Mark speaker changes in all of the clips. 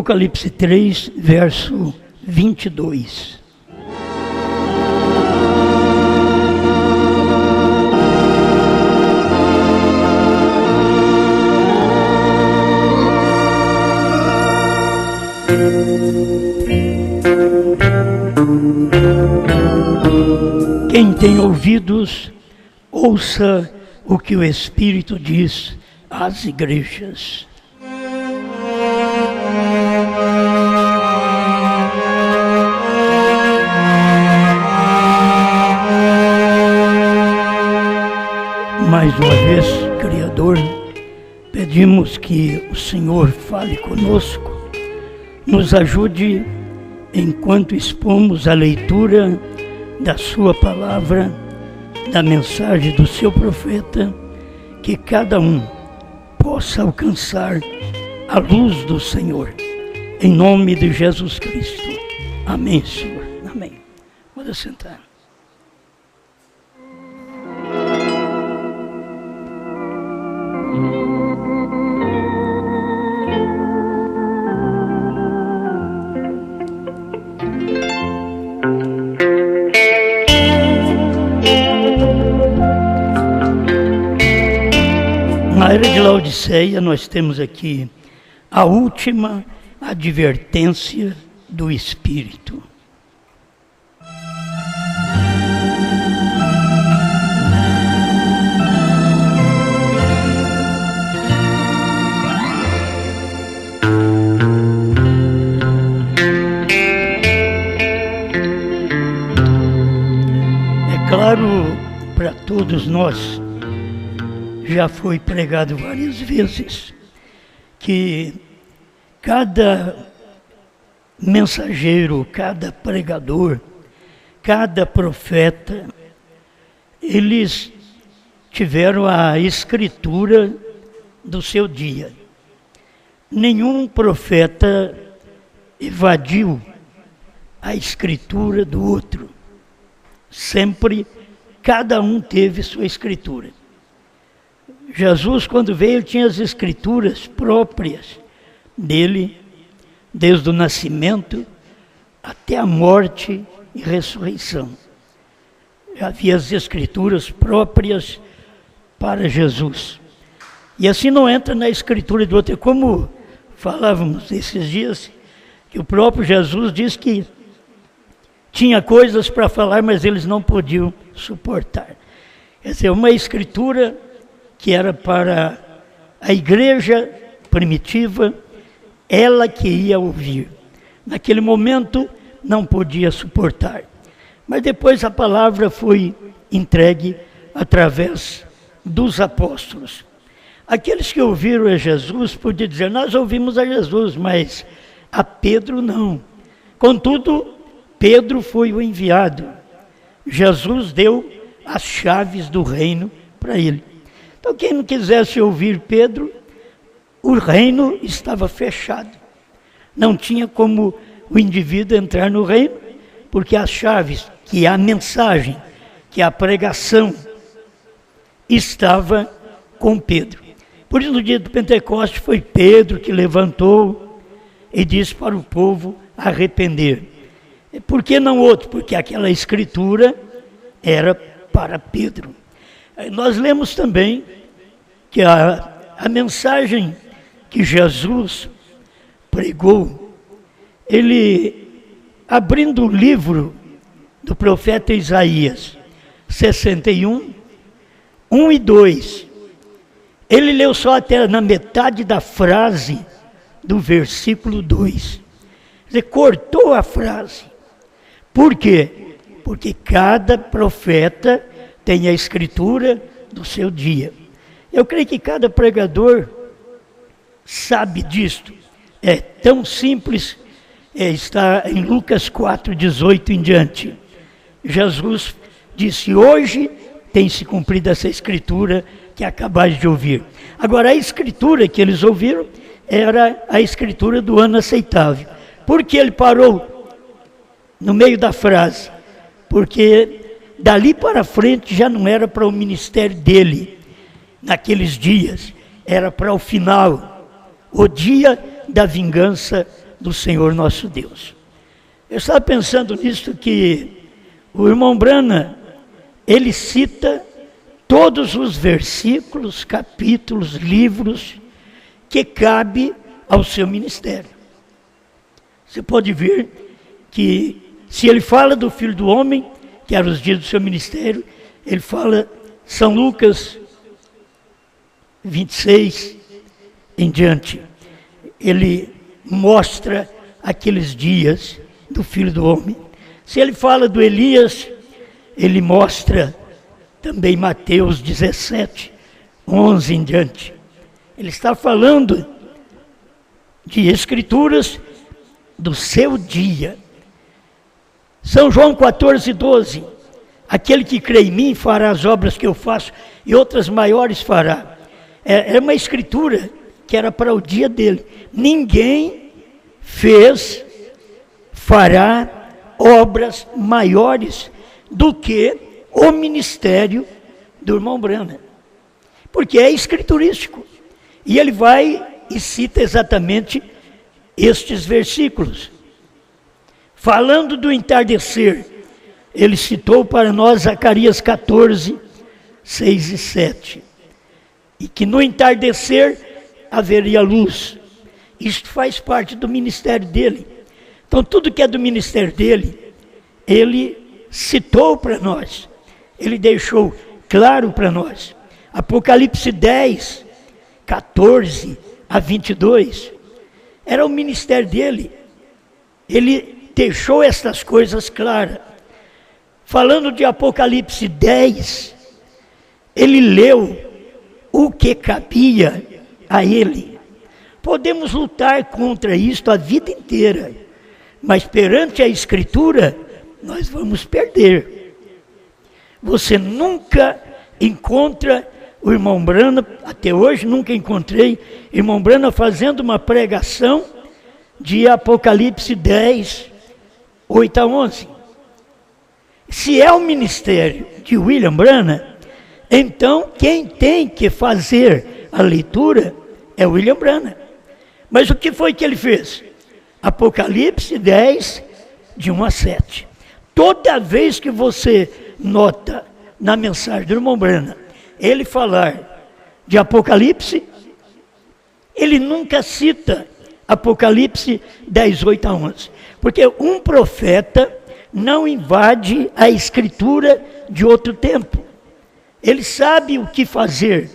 Speaker 1: Apocalipse 3, verso 22. Quem tem ouvidos, ouça o que o Espírito diz às igrejas. Mais uma vez, Criador, pedimos que o Senhor fale conosco, nos ajude enquanto expomos a leitura da sua palavra, da mensagem do seu profeta, que cada um possa alcançar a luz do Senhor. Em nome de Jesus Cristo. Amém, Senhor. Amém. Pode sentar. Na era de Laodiceia, nós temos aqui a última advertência do Espírito. É claro para todos nós, já foi pregado várias vezes, que cada mensageiro, cada pregador, cada profeta, eles tiveram a escritura do seu dia. Nenhum profeta evadiu a escritura do outro. Sempre, cada um teve sua escritura. Jesus, quando veio, ele tinha as escrituras próprias dele, desde o nascimento até a morte e ressurreição. Havia as escrituras próprias para Jesus. E assim não entra na escritura do outro. Como falávamos esses dias, que o próprio Jesus disse que tinha coisas para falar, mas eles não podiam suportar. Quer dizer, uma escritura que era para a igreja primitiva, ela que ia ouvir. Naquele momento não podia suportar. Mas depois a palavra foi entregue através dos apóstolos. Aqueles que ouviram a Jesus podiam dizer, nós ouvimos a Jesus, mas a Pedro não. Contudo, Pedro foi o enviado. Jesus deu as chaves do reino para ele. Então, quem não quisesse ouvir Pedro, o reino estava fechado. Não tinha como o indivíduo entrar no reino, porque as chaves, que a mensagem, que a pregação, estava com Pedro. Por isso, no dia do Pentecostes, foi Pedro que levantou e disse para o povo arrepender. Por que não outro? Porque aquela escritura era para Pedro. Nós lemos também que a mensagem que Jesus pregou, ele, abrindo o livro do profeta Isaías, 61, 1 e 2, ele leu só até na metade da frase do versículo 2. Quer dizer, cortou a frase. Por quê? Porque cada profeta tem a escritura do seu dia. Eu creio que cada pregador sabe disto. É tão simples, está em Lucas 4, 18 em diante. Jesus disse, hoje tem se cumprido essa escritura que acabais de ouvir. Agora, a escritura que eles ouviram era a escritura do ano aceitável. Por que ele parou no meio da frase? Porque dali para frente já não era para o ministério dele, naqueles dias, era para o final, o dia da vingança do Senhor nosso Deus. Eu estava pensando nisso, que o irmão Brana, ele cita todos os versículos, capítulos, livros que cabe ao seu ministério. Você pode ver que se ele fala do Filho do Homem, que eram os dias do seu ministério, ele fala São Lucas 26 em diante. Ele mostra aqueles dias do Filho do Homem. Se ele fala do Elias, ele mostra também Mateus 17, 11 em diante. Ele está falando de escrituras do seu dia. São João 14, 12. Aquele que crê em mim fará as obras que eu faço e outras maiores fará. É uma escritura que era para o dia dele. Ninguém fará obras maiores do que o ministério do irmão Brana. Porque é escriturístico. E ele vai e cita exatamente estes versículos. Falando do entardecer, ele citou para nós Zacarias 14, 6 e 7. E que no entardecer haveria luz. Isto faz parte do ministério dele. Então tudo que é do ministério dele, ele citou para nós. Ele deixou claro para nós. Apocalipse 10, 14 a 22. Era o ministério dele. Ele deixou estas coisas claras. Falando de Apocalipse 10, ele leu o que cabia a ele. Podemos lutar contra isto a vida inteira, mas perante a Escritura, nós vamos perder. Você nunca encontra o irmão Brana, até hoje nunca encontrei irmão Brana fazendo uma pregação de Apocalipse 10, 8 a 11. Se é o ministério de William Brana, então quem tem que fazer a leitura é William Brana. Mas o que foi que ele fez? Apocalipse 10, de 1 a 7. Toda vez que você nota na mensagem do irmão Brana, ele falar de Apocalipse, ele nunca cita Apocalipse 10, 8 a 11. Porque um profeta não invade a escritura de outro tempo. Ele sabe o que fazer.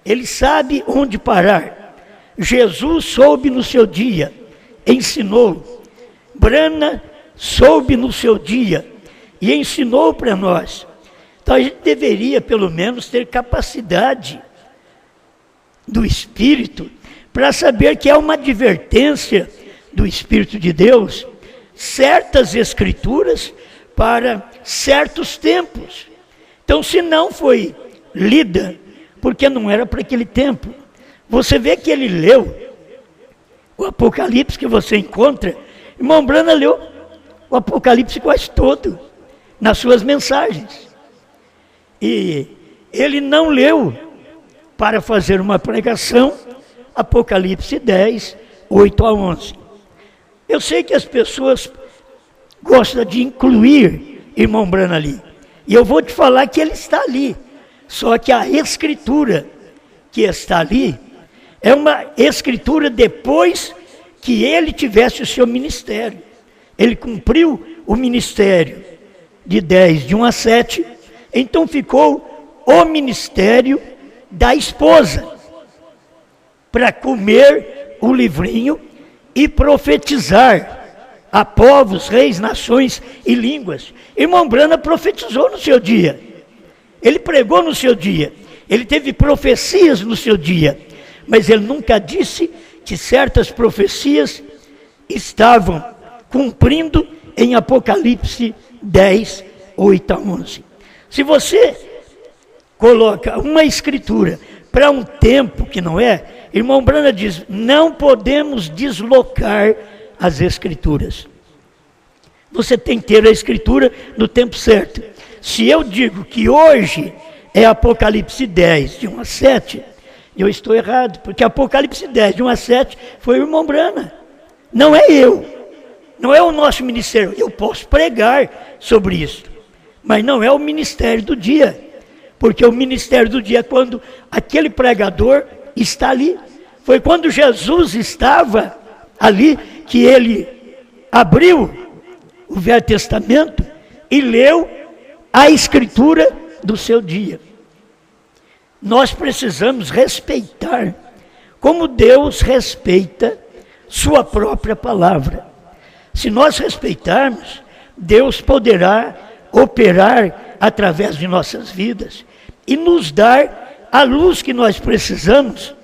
Speaker 1: Ele sabe onde parar. Jesus soube no seu dia, ensinou. Brana soube no seu dia e ensinou para nós. Então a gente deveria pelo menos ter capacidade do Espírito para saber que é uma advertência do Espírito de Deus, certas escrituras para certos tempos. Então, se não foi lida, porque não era para aquele tempo. Você vê que ele leu o Apocalipse que você encontra. Irmão Brana leu o Apocalipse quase todo nas suas mensagens. E ele não leu para fazer uma pregação Apocalipse 10, 8 a 11. Eu sei que as pessoas gostam de incluir irmão Brana ali. E eu vou te falar que ele está ali. Só que a escritura que está ali é uma escritura depois que ele tivesse o seu ministério. Ele cumpriu o ministério de 10, de 1 a 7. Então ficou o ministério da esposa para comer o livrinho e profetizar a povos, reis, nações e línguas. Irmão Brana profetizou no seu dia. Ele pregou no seu dia. Ele teve profecias no seu dia. Mas ele nunca disse que certas profecias estavam cumprindo em Apocalipse 10, 8 a 11. Se você coloca uma escritura para um tempo que não é, irmão Brana diz, não podemos deslocar as escrituras. Você tem que ter a escritura no tempo certo. Se eu digo que hoje é Apocalipse 10, de 1 a 7, eu estou errado, porque Apocalipse 10, de 1 a 7, foi o irmão Brana. não é eu, não é o nosso ministério. Eu posso pregar sobre isso, mas não é o ministério do dia, porque o ministério do dia é quando aquele pregador está ali. Foi quando Jesus estava ali que ele abriu o Velho Testamento e leu a escritura do seu dia. Nós precisamos respeitar como Deus respeita sua própria palavra. Se nós respeitarmos, Deus poderá operar através de nossas vidas e nos dar a luz que nós precisamos,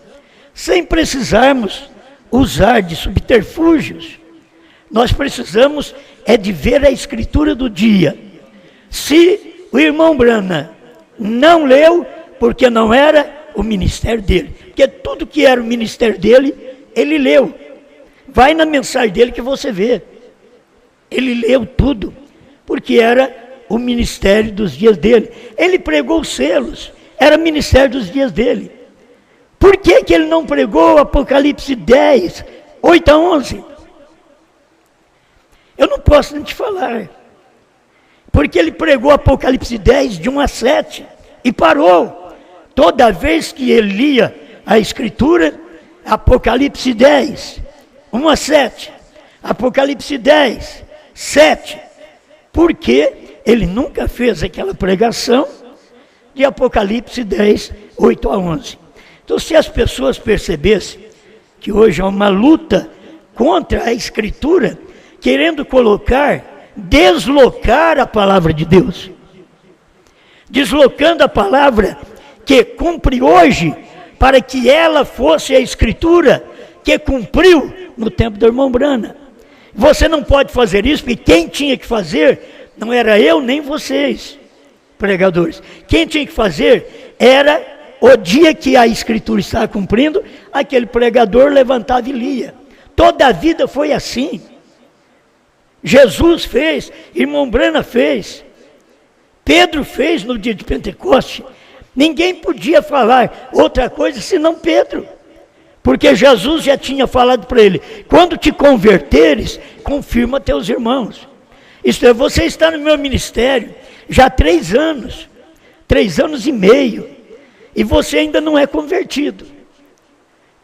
Speaker 1: sem precisarmos usar de subterfúgios. Nós precisamos de ver a escritura do dia. Se o irmão Brana não leu, porque não era o ministério dele, porque tudo que era o ministério dele, ele leu. Vai na mensagem dele que você vê. Ele leu tudo, porque era o ministério dos dias dele. Ele pregou os selos, era o ministério dos dias dele. Por que que ele não pregou Apocalipse 10, 8 a 11? Eu não posso nem te falar. Porque ele pregou Apocalipse 10, de 1 a 7, e parou. Toda vez que ele lia a escritura, Apocalipse 10, 1 a 7, Apocalipse 10, 7, porque ele nunca fez aquela pregação de Apocalipse 10, 8 a 11. Então, se as pessoas percebessem que hoje há uma luta contra a escritura, querendo deslocar a palavra de Deus, deslocando a palavra que cumpre hoje, para que ela fosse a escritura que cumpriu no tempo do irmão Brana. Você não pode fazer isso, porque quem tinha que fazer não era eu nem vocês, pregadores. Quem tinha que fazer era, o dia que a escritura estava cumprindo, aquele pregador levantava e lia. Toda a vida foi assim. Jesus fez, irmão Brana fez, Pedro fez no dia de Pentecoste. Ninguém podia falar outra coisa senão Pedro, porque Jesus já tinha falado para ele: quando te converteres, confirma teus irmãos. Isto é, você está no meu ministério já há 3 anos, 3 anos e meio, e você ainda não é convertido.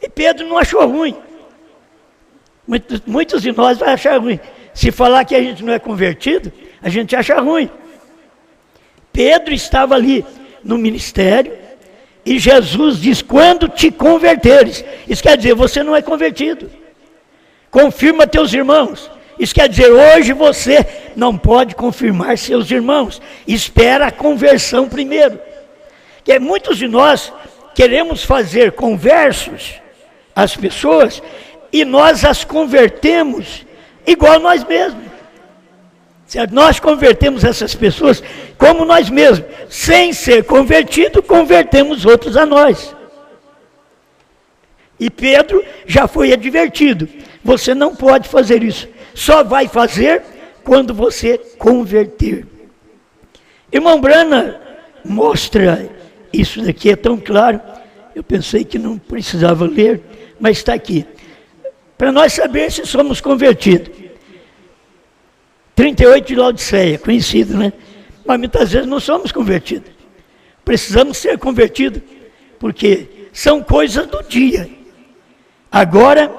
Speaker 1: E Pedro não achou ruim. Muitos de nós vão achar ruim. Se falar que a gente não é convertido, a gente acha ruim. Pedro estava ali no ministério, e Jesus diz: quando te converteres. Isso quer dizer, você não é convertido. Confirma teus irmãos. Isso quer dizer, hoje você não pode confirmar seus irmãos. Espera a conversão primeiro. Que muitos de nós queremos fazer conversos às pessoas, e nós as convertemos igual nós mesmos. Certo? Nós convertemos essas pessoas como nós mesmos. Sem ser convertido, convertemos outros a nós. E Pedro já foi advertido: você não pode fazer isso. Só vai fazer quando você converter. Irmão Brana mostra isso daqui, é tão claro. Eu pensei que não precisava ler, mas está aqui. Para nós saber se somos convertidos. 38 de Laodiceia, conhecido, né? Mas muitas vezes não somos convertidos. Precisamos ser convertidos, porque são coisas do dia. Agora,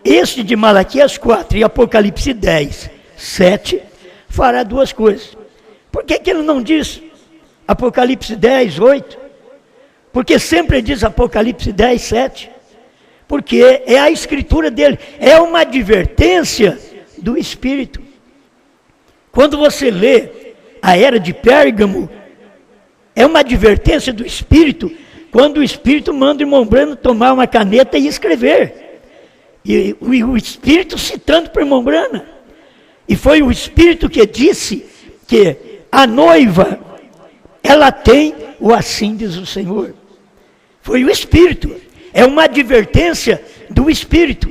Speaker 1: este de Malaquias 4 e Apocalipse 10, 7, fará 2 coisas. Por que ele não diz Apocalipse 10, 8? Porque sempre diz Apocalipse 10, 7. Porque é a escritura dele, é uma advertência do Espírito. Quando você lê a era de Pérgamo, é uma advertência do Espírito, quando o Espírito manda o irmão Brana tomar uma caneta e escrever. E o Espírito citando para o irmão Brana. E foi o Espírito que disse que a noiva, ela tem o assim diz o Senhor. Foi o Espírito. É uma advertência do Espírito.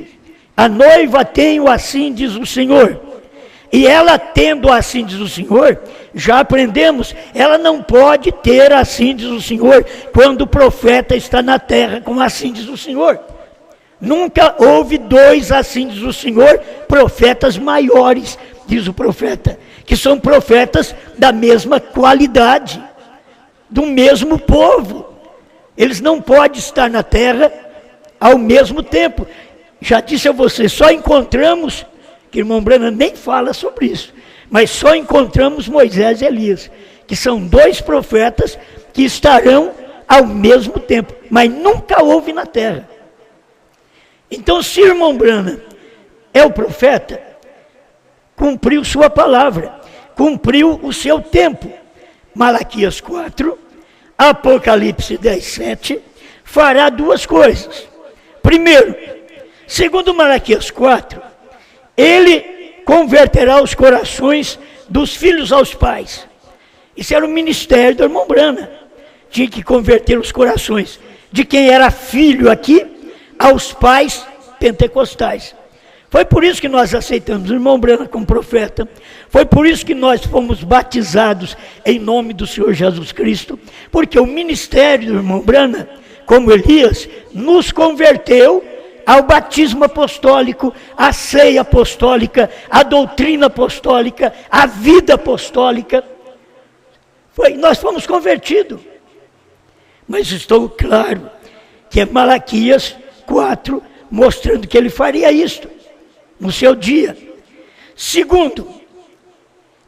Speaker 1: A noiva tem o assim diz o Senhor. E ela tendo assim diz o Senhor, já aprendemos, ela não pode ter assim diz o Senhor, quando o profeta está na terra com assim diz o Senhor. Nunca houve dois, assim diz o Senhor, profetas maiores, diz o profeta, que são profetas da mesma qualidade, do mesmo povo. Eles não podem estar na terra ao mesmo tempo. Já disse a vocês, só encontramos, que o irmão Branham nem fala sobre isso, mas só encontramos Moisés e Elias, que são dois profetas que estarão ao mesmo tempo, mas nunca houve na terra. Então, se o irmão Branham é o profeta, cumpriu sua palavra, cumpriu o seu tempo. Malaquias 4, Apocalipse 10, 7, fará duas coisas. Primeiro, segundo Malaquias 4, ele converterá os corações dos filhos aos pais. Isso era o ministério do irmão Branham. Tinha que converter os corações de quem era filho aqui aos pais pentecostais. Foi por isso que nós aceitamos o irmão Branham como profeta. Foi por isso que nós fomos batizados em nome do Senhor Jesus Cristo. Porque o ministério do irmão Branham, como Elias, nos converteu ao batismo apostólico, à ceia apostólica, à doutrina apostólica, à vida apostólica. Nós fomos convertidos. Mas estou claro que é Malaquias 4, mostrando que ele faria isto no seu dia. Segundo,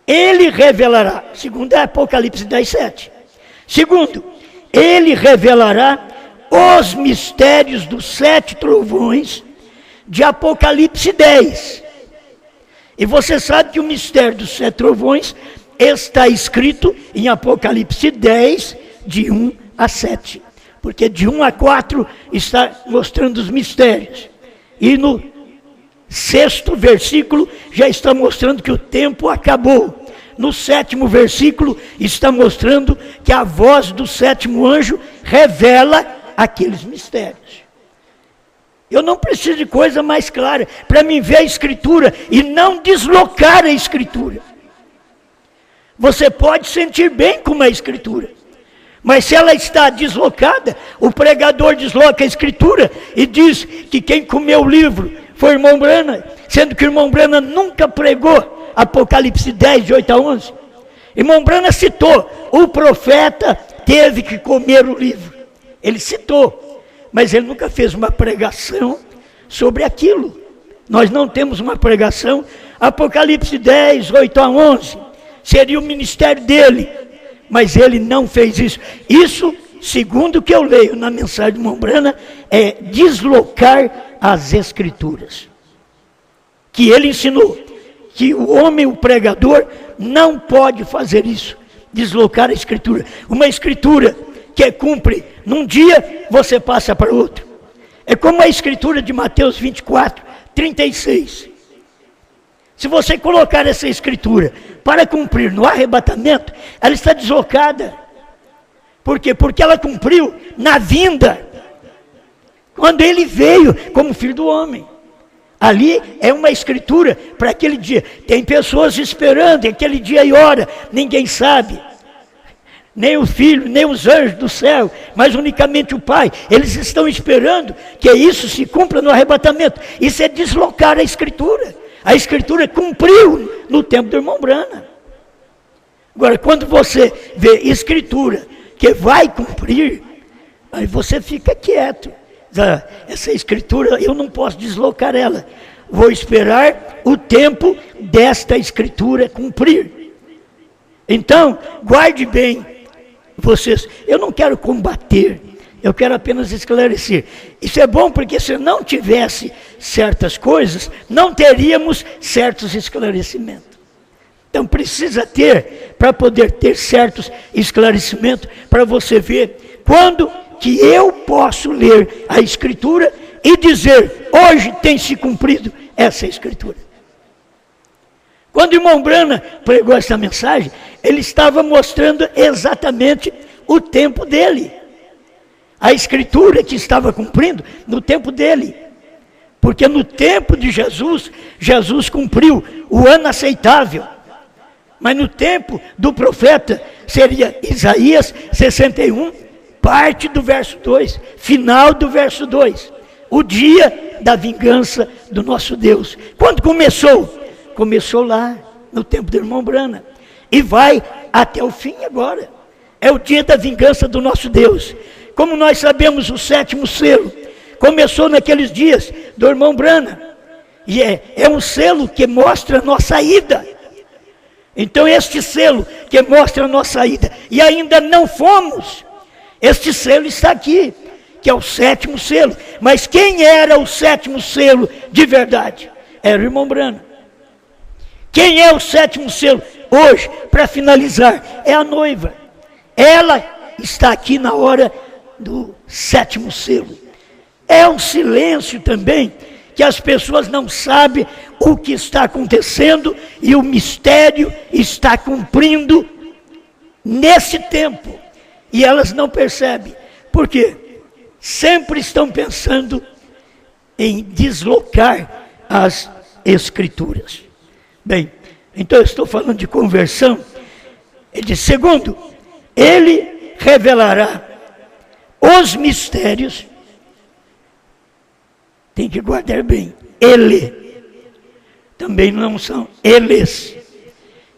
Speaker 1: ele revelará, segundo é Apocalipse 10, 7. Segundo, ele revelará os mistérios dos 7 trovões de Apocalipse 10. E você sabe que o mistério dos 7 trovões está escrito em Apocalipse 10, de 1 a 7. Porque de 1 a 4 está mostrando os mistérios. E no 6º versículo já está mostrando que o tempo acabou. No 7º versículo está mostrando que a voz do 7º anjo revela aqueles mistérios. Eu não preciso de coisa mais clara para mim ver a Escritura e não deslocar a Escritura. Você pode sentir bem com a Escritura, mas se ela está deslocada, o pregador desloca a Escritura e diz que quem comeu o livro foi o irmão Branham, sendo que o irmão Branham nunca pregou Apocalipse 10, de 8 a 11. Irmão Branham citou, o profeta teve que comer o livro. Ele citou, mas ele nunca fez uma pregação sobre aquilo. Nós não temos uma pregação. Apocalipse 10, 8 a 11, seria o ministério dele, mas ele não fez isso. Isso, segundo o que eu leio na mensagem do irmão Branham, é deslocar as Escrituras. Que ele ensinou que o homem, o pregador, não pode fazer isso, deslocar a Escritura. Uma Escritura que cumpre num dia, você passa para outro. É como a Escritura de Mateus 24, 36. Se você colocar essa Escritura para cumprir no arrebatamento, ela está deslocada. Por quê? Porque ela cumpriu na vinda, quando ele veio como filho do homem. Ali é uma Escritura para aquele dia. Tem pessoas esperando aquele dia e hora, ninguém sabe. Nem o Filho, nem os anjos do céu, mas unicamente o Pai. Eles estão esperando que isso se cumpra no arrebatamento. Isso é deslocar a Escritura. A Escritura cumpriu no tempo do irmão Branham. Agora, quando você vê Escritura que vai cumprir, aí você fica quieto. Essa Escritura, eu não posso deslocar ela. Vou esperar o tempo desta Escritura cumprir. Então, guarde bem. Vocês, eu não quero combater, eu quero apenas esclarecer. Isso é bom porque se não tivesse certas coisas, não teríamos certos esclarecimentos. Então precisa ter, para poder ter certos esclarecimentos, para você ver quando que eu posso ler a Escritura e dizer, hoje tem se cumprido essa Escritura. Quando o irmão Branham pregou essa mensagem, ele estava mostrando exatamente o tempo dele. A Escritura que estava cumprindo no tempo dele. Porque no tempo de Jesus, Jesus cumpriu o ano aceitável. Mas no tempo do profeta, seria Isaías 61, parte do verso 2, final do verso 2. o dia da vingança do nosso Deus. Quando começou? Começou lá, no tempo do irmão Brana, e vai até o fim agora. É o dia da vingança do nosso Deus. Como nós sabemos, o 7º selo começou naqueles dias do irmão Brana, e é um selo que mostra a nossa ida. Então este selo que mostra a nossa ida, e ainda não fomos, este selo está aqui, que é o 7º selo. Mas quem era o 7º selo de verdade? Era o irmão Brana. Quem é o 7º selo? Hoje, para finalizar, é a noiva. Ela está aqui na hora do 7º selo. É um silêncio também, que as pessoas não sabem o que está acontecendo, e o mistério está cumprindo nesse tempo, e elas não percebem. Por quê? Sempre estão pensando em deslocar as Escrituras. Bem, então eu estou falando de conversão. Ele diz: segundo, ele revelará os mistérios. Tem que guardar bem. Ele. Também não são eles.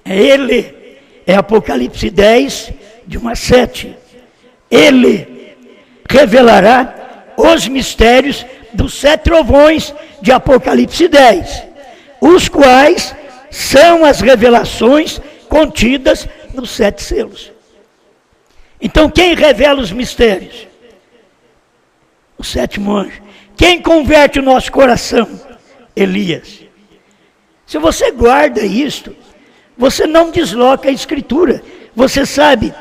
Speaker 1: É ele. É Apocalipse 10, de 1 a 7. Ele revelará os mistérios dos 7 trovões de Apocalipse 10, os quais são as revelações contidas nos 7 selos. Então, quem revela os mistérios? O 7º anjo. Quem converte o nosso coração? Elias. Se você guarda isto, você não desloca a Escritura. Você sabe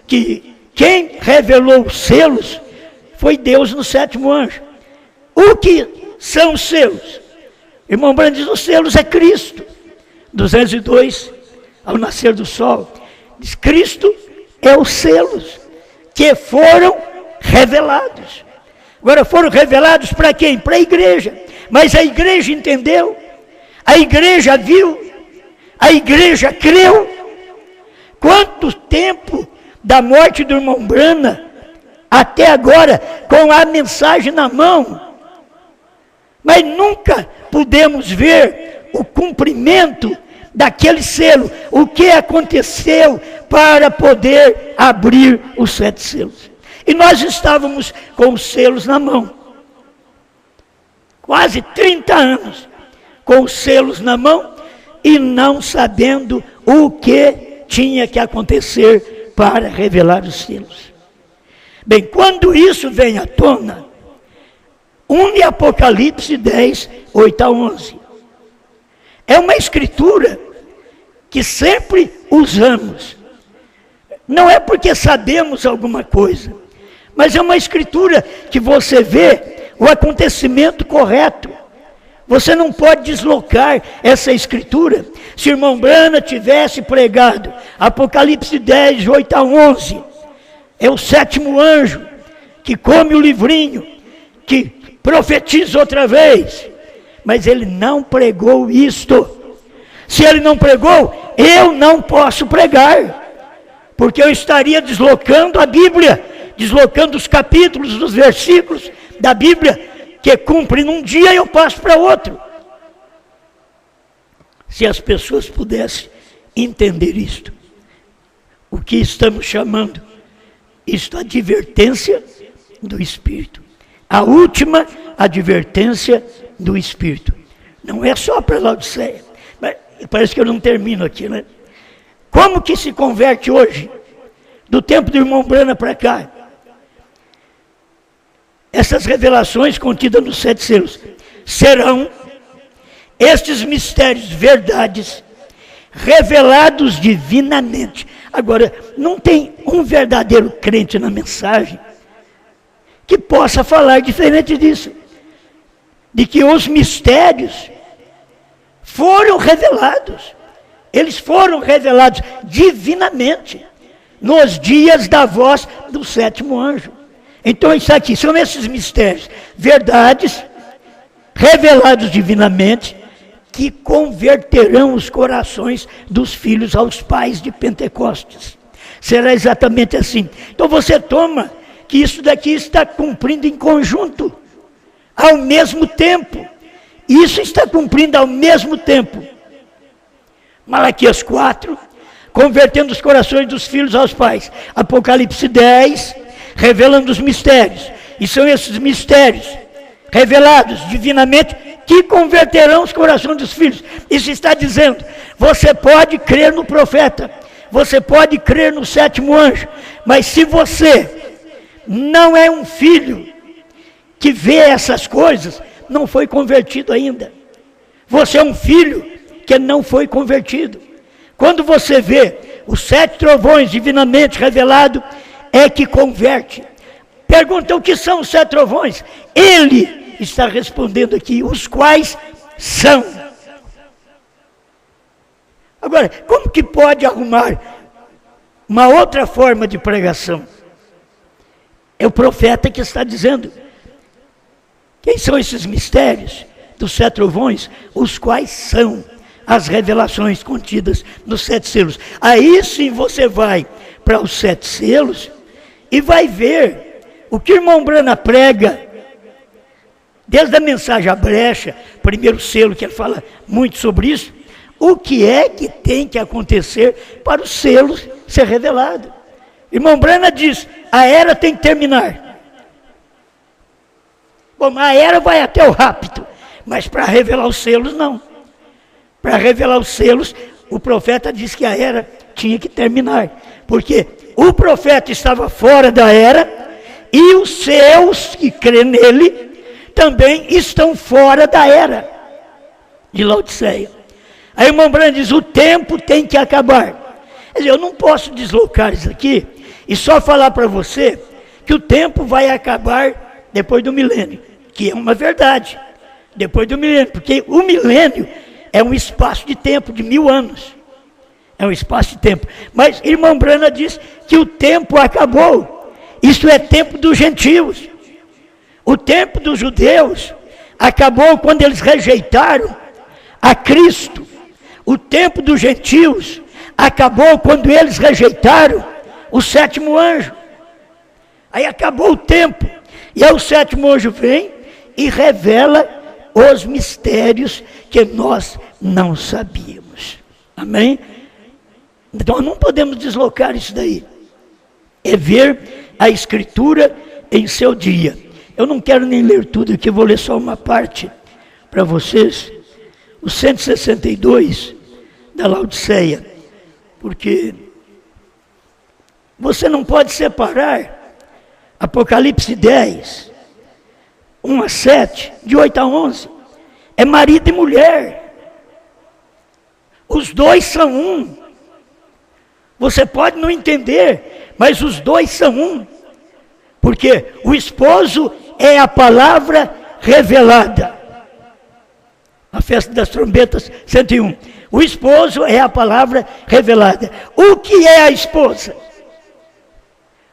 Speaker 1: que quem revelou os selos foi Deus no 7º anjo. O que são os selos? Irmão Brana diz: os selos é Cristo. 202, ao nascer do sol, diz: Cristo é os selos que foram revelados. Agora, foram revelados para quem? Para a igreja. Mas a igreja entendeu, a igreja viu, a igreja creu. Quanto tempo da morte do irmão Brana até agora com a mensagem na mão, mas nunca pudemos ver o cumprimento daquele selo, o que aconteceu para poder abrir os 7 selos. E nós estávamos com os selos na mão, quase 30 anos, com os selos na mão, e não sabendo o que tinha que acontecer para revelar os selos. Bem, quando isso vem à tona, une Apocalipse 10, 8 a 11. É uma escritura que sempre usamos. Não é porque sabemos alguma coisa, mas é uma escritura que você vê o acontecimento correto. Você não pode deslocar essa escritura. Se o irmão Brana tivesse pregado Apocalipse 10, 8 a 11, é o 7º anjo que come o livrinho, que profetiza outra vez, mas ele não pregou isto. Se ele não pregou, eu não posso pregar, porque eu estaria deslocando a Bíblia, deslocando os capítulos, os versículos da Bíblia, que cumpre num dia e eu passo para outro. Se as pessoas pudessem entender isto, o que estamos chamando, isto, advertência do Espírito. A última advertência do Espírito. Não é só para Laodiceia. Mas parece que eu não termino aqui, né? Como que se converte hoje, do tempo do irmão Brana para cá? Essas revelações contidas nos 7 selos serão estes mistérios, verdades, revelados divinamente. Agora, não tem um verdadeiro crente na mensagem que possa falar diferente disso, de que os mistérios foram revelados. Eles foram revelados divinamente nos dias da voz do 7º anjo. Então isso aqui são esses mistérios, verdades revelados divinamente, que converterão os corações dos filhos aos pais de Pentecostes. Será exatamente assim. Então você toma que isso daqui está cumprindo em conjunto. ao mesmo tempo. Isso está cumprindo ao mesmo tempo. Malaquias 4, convertendo os corações dos filhos aos pais. Apocalipse 10, revelando os mistérios. E são esses mistérios revelados divinamente que converterão os corações dos filhos. Isso está dizendo, você pode crer no profeta, você pode crer no sétimo anjo, mas se você não é um filho que vê essas coisas, não foi convertido ainda. Você é um filho que não foi convertido. Quando você vê os 7 trovões divinamente revelados, é que converte. Pergunta, o que são os 7 trovões? Ele está respondendo aqui, os quais são. Agora, como que pode arrumar uma outra forma de pregação? É o profeta que está dizendo. Quem são esses mistérios dos 7 trovões? Os quais são as revelações contidas nos 7 selos. Aí sim você vai para os 7 selos e vai ver o que o irmão Brana prega, desde a mensagem à brecha, primeiro selo, que ele fala muito sobre isso, o que é que tem que acontecer para os selos ser revelado. Irmão Brana diz, a era tem que terminar. Bom, a era vai até o rapto, mas para revelar os selos, não. Para revelar os selos, o profeta diz que a era tinha que terminar, porque o profeta estava fora da era, e os seus que crêem nele, também estão fora da era de Laodiceia. Aí o irmão Brana diz, o tempo tem que acabar. Quer dizer, eu não posso deslocar isso aqui, e só falar para você, que o tempo vai acabar depois do milênio, que é uma verdade, depois do milênio, porque o milênio é um espaço de tempo de 1000 anos, é um espaço de tempo, mas irmão Brana diz que o tempo acabou, isso é tempo dos gentios, o tempo dos judeus acabou quando eles rejeitaram a Cristo, o tempo dos gentios acabou quando eles rejeitaram o 7º anjo, aí acabou o tempo, e aí o 7º anjo vem e revela os mistérios que nós não sabíamos. Amém? Então não podemos deslocar isso daí. É ver a Escritura em seu dia. Eu não quero nem ler tudo aqui, eu vou ler só uma parte para vocês. O 162 da Laodiceia. Porque você não pode separar Apocalipse 10, 1 a 7, de 8 a 11. É marido e mulher. Os dois são um. Você pode não entender, mas os dois são um. Porque o esposo é a palavra revelada. A festa das trombetas, 101. O esposo é a palavra revelada. O que é a esposa?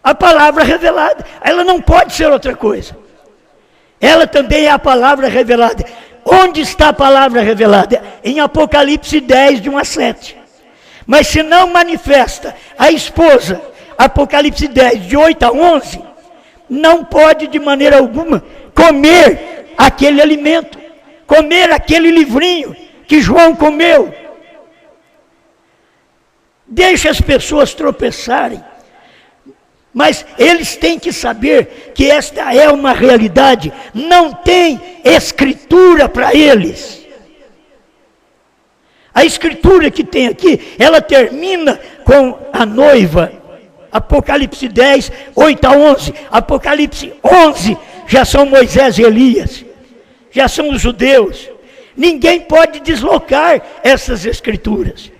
Speaker 1: A palavra revelada. Ela não pode ser outra coisa. Ela também é a palavra revelada. Onde está a palavra revelada? Em Apocalipse 10, de 1 a 7. Mas se não manifesta a esposa, Apocalipse 10, de 8 a 11, não pode de maneira alguma comer aquele alimento, comer aquele livrinho que João comeu. Deixa as pessoas tropeçarem, mas eles têm que saber que esta é uma realidade, não tem escritura para eles. A escritura que tem aqui, ela termina com a noiva, Apocalipse 10, 8 a 11, Apocalipse 11, já são Moisés e Elias, já são os judeus, ninguém pode deslocar essas escrituras.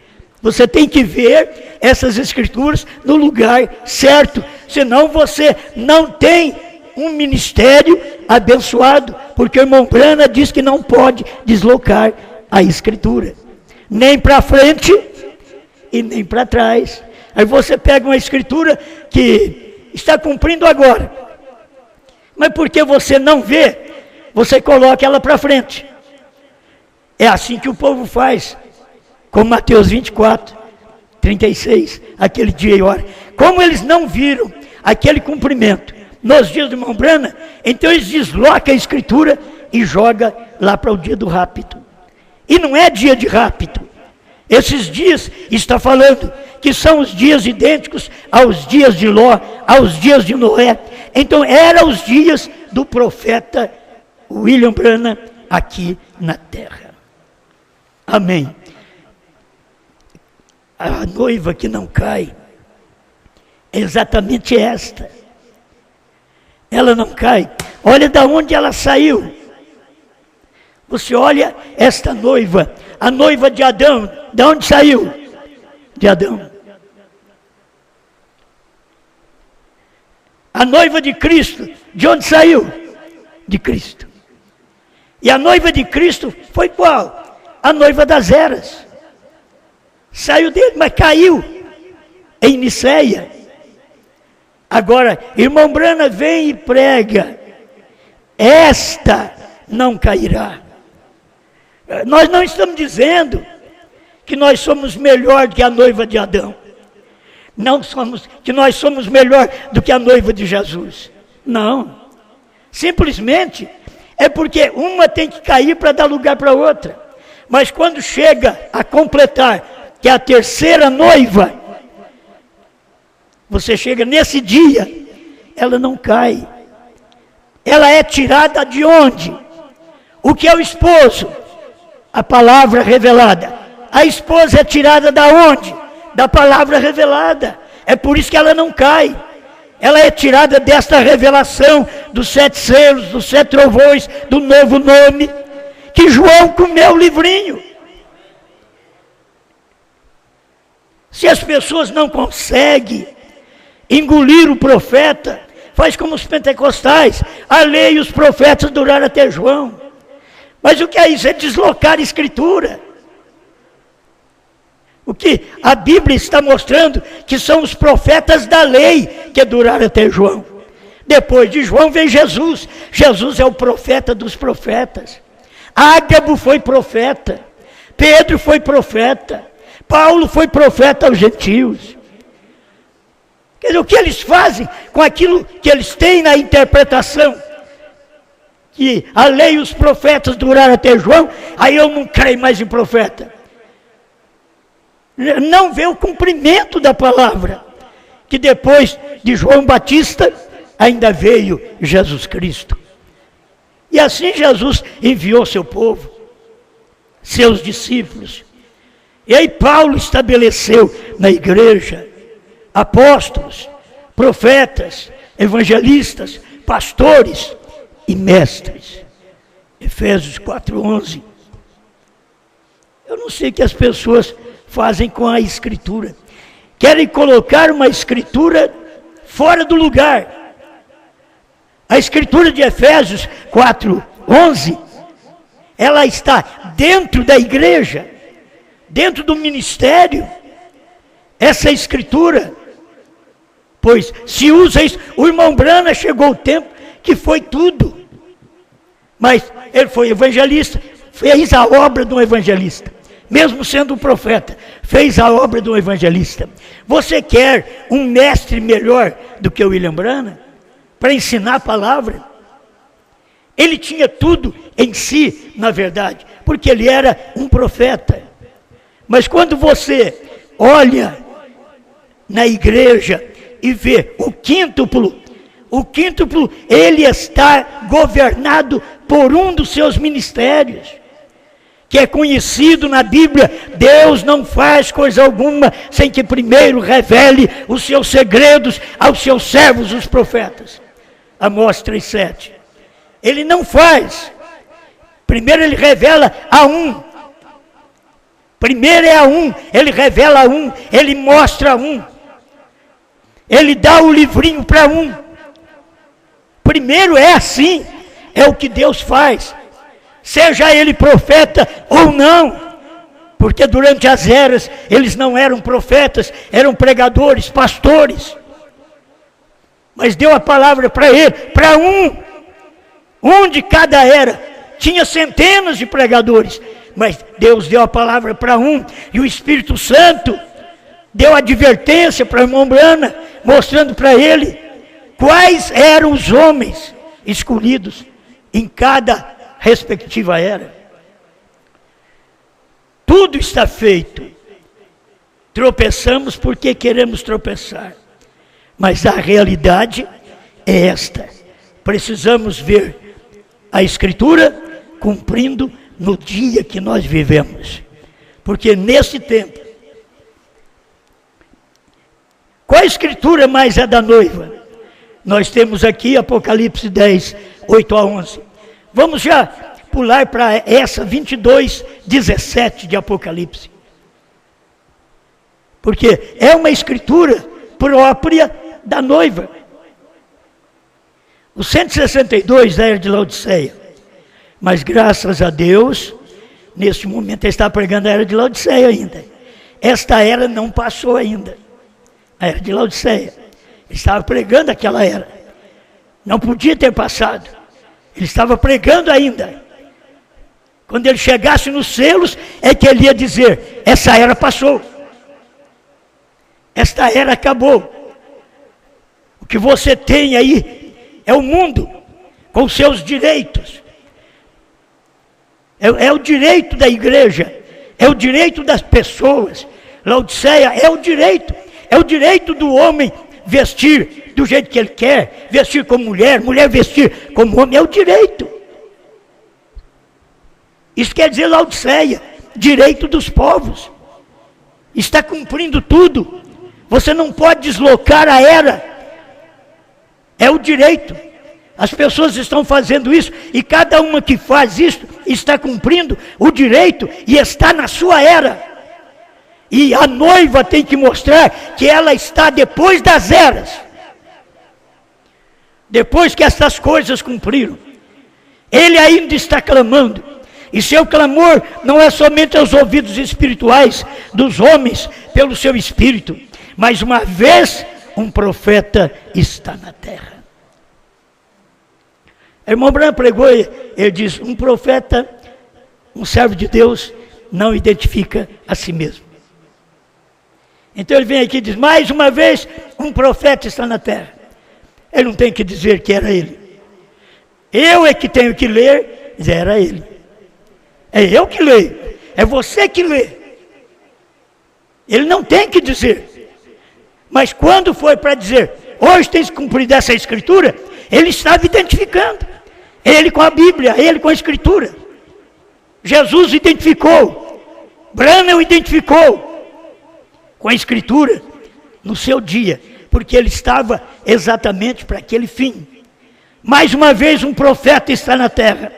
Speaker 1: Você tem que ver essas escrituras no lugar certo, senão você não tem um ministério abençoado, porque o irmão Brana diz que não pode deslocar a escritura, nem para frente e nem para trás. Aí você pega uma escritura que está cumprindo agora, mas porque você não vê, você coloca ela para frente. É assim que o povo faz, como Mateus 24, 36, aquele dia e hora. Como eles não viram aquele cumprimento nos dias do irmão Brana, então eles deslocam a escritura e joga lá para o dia do rapto. E não é dia de rapto. Esses dias está falando que são os dias idênticos aos dias de Ló, aos dias de Noé. Então eram os dias do profeta William Branham aqui na terra. Amém. A noiva que não cai é exatamente esta. Ela não cai. Olha de onde ela saiu. Você olha esta noiva, a noiva de Adão, de onde saiu? De Adão. A noiva de Cristo, de onde saiu? De Cristo. E a noiva de Cristo foi qual? A noiva das eras. Saiu dele, mas caiu em Niceia. Agora, irmão Branham vem e prega, esta não cairá. Nós não estamos dizendo que nós somos melhor do que a noiva de Adão. Não somos, que nós somos melhor do que a noiva de Jesus. Não. Simplesmente é porque uma tem que cair para dar lugar para outra. Mas quando chega a completar, que é a terceira noiva, você chega nesse dia, ela não cai. Ela é tirada de onde? O que é o esposo? A palavra revelada. A esposa é tirada da onde? Da palavra revelada. É por isso que ela não cai. Ela é tirada desta revelação dos 7 selos, dos 7 trovões, do novo nome, que João comeu o livrinho. Se as pessoas não conseguem engolir o profeta, faz como os pentecostais, a lei e os profetas duraram até João. Mas o que é isso? É deslocar a escritura. O que a Bíblia está mostrando que são os profetas da lei que duraram até João. Depois de João vem Jesus. Jesus é o profeta dos profetas. Ágabo foi profeta. Pedro foi profeta. Paulo foi profeta aos gentios. Quer dizer, o que eles fazem com aquilo que eles têm na interpretação? Que a lei e os profetas duraram até João, aí eu não creio mais em profeta. Não vê o cumprimento da palavra, que depois de João Batista, ainda veio Jesus Cristo. E assim Jesus enviou seu povo, seus discípulos. E aí Paulo estabeleceu na igreja apóstolos, profetas, evangelistas, pastores e mestres. Efésios 4:11. Eu não sei o que as pessoas fazem com a escritura. Querem colocar uma escritura fora do lugar. A escritura de Efésios 4:11, ela está dentro da igreja, dentro do ministério. Essa escritura, pois se usa isso, o irmão Branham chegou o tempo que foi tudo. Mas ele foi evangelista, fez a obra de um evangelista. Mesmo sendo um profeta, fez a obra de um evangelista. Você quer um mestre melhor do que o William Branham? Para ensinar a palavra? Ele tinha tudo em si, na verdade, porque ele era um profeta. Mas quando você olha na igreja e vê o quíntuplo, ele está governado por um dos seus ministérios, que é conhecido na Bíblia. Deus não faz coisa alguma sem que primeiro revele os seus segredos aos seus servos, os profetas. Amós 3:7. Ele não faz. Primeiro ele revela a um. Primeiro é a um, ele revela a um, ele mostra a um. Ele dá o livrinho para um. Primeiro é assim, é o que Deus faz. Seja ele profeta ou não, porque durante as eras eles não eram profetas, eram pregadores, pastores. Mas deu a palavra para ele, para um de cada era. Tinha centenas de pregadores, mas Deus deu a palavra para um, e o Espírito Santo deu advertência para o irmão Branham, mostrando para ele quais eram os homens escolhidos em cada respectiva era. Tudo está feito. Tropeçamos porque queremos tropeçar. Mas a realidade é esta. Precisamos ver a Escritura cumprindo no dia que nós vivemos. Porque nesse tempo, qual a Escritura mais é da noiva? Nós temos aqui Apocalipse 10, 8 a 11. Vamos já pular para essa 22, 17 de Apocalipse. Porque é uma Escritura própria da noiva. O 162 da era de Laodiceia. Mas graças a Deus, neste momento ele está pregando a era de Laodiceia ainda. Esta era não passou ainda. A era de Laodiceia. Ele estava pregando aquela era. Não podia ter passado. Ele estava pregando ainda. Quando ele chegasse nos selos, é que ele ia dizer, essa era passou. Esta era acabou. O que você tem aí é o mundo, com seus direitos. É o direito da igreja, é o direito das pessoas. Laodiceia é o direito do homem vestir do jeito que ele quer, vestir como mulher, mulher vestir como homem, é o direito. Isso quer dizer Laodiceia, direito dos povos. Está cumprindo tudo. Você não pode deslocar a era. É o direito. As pessoas estão fazendo isso e cada uma que faz isso está cumprindo o direito e está na sua era. E a noiva tem que mostrar que ela está depois das eras. Depois que essas coisas cumpriram. Ele ainda está clamando. E seu clamor não é somente aos ouvidos espirituais dos homens pelo seu espírito. Mas uma vez um profeta está na terra. O irmão Branham pregou, ele diz, um profeta, um servo de Deus, não identifica a si mesmo. Então ele vem aqui e diz, mais uma vez, um profeta está na terra. Ele não tem que dizer que era ele. Eu é que tenho que ler, dizer, era ele. É eu que leio, é você que lê. Ele não tem que dizer. Mas quando foi para dizer, hoje tem que cumprir essa escritura, ele estava identificando. Ele com a Bíblia, ele com a Escritura. Jesus identificou. Branham identificou com a Escritura no seu dia, porque ele estava exatamente para aquele fim. Mais uma vez um profeta está na terra.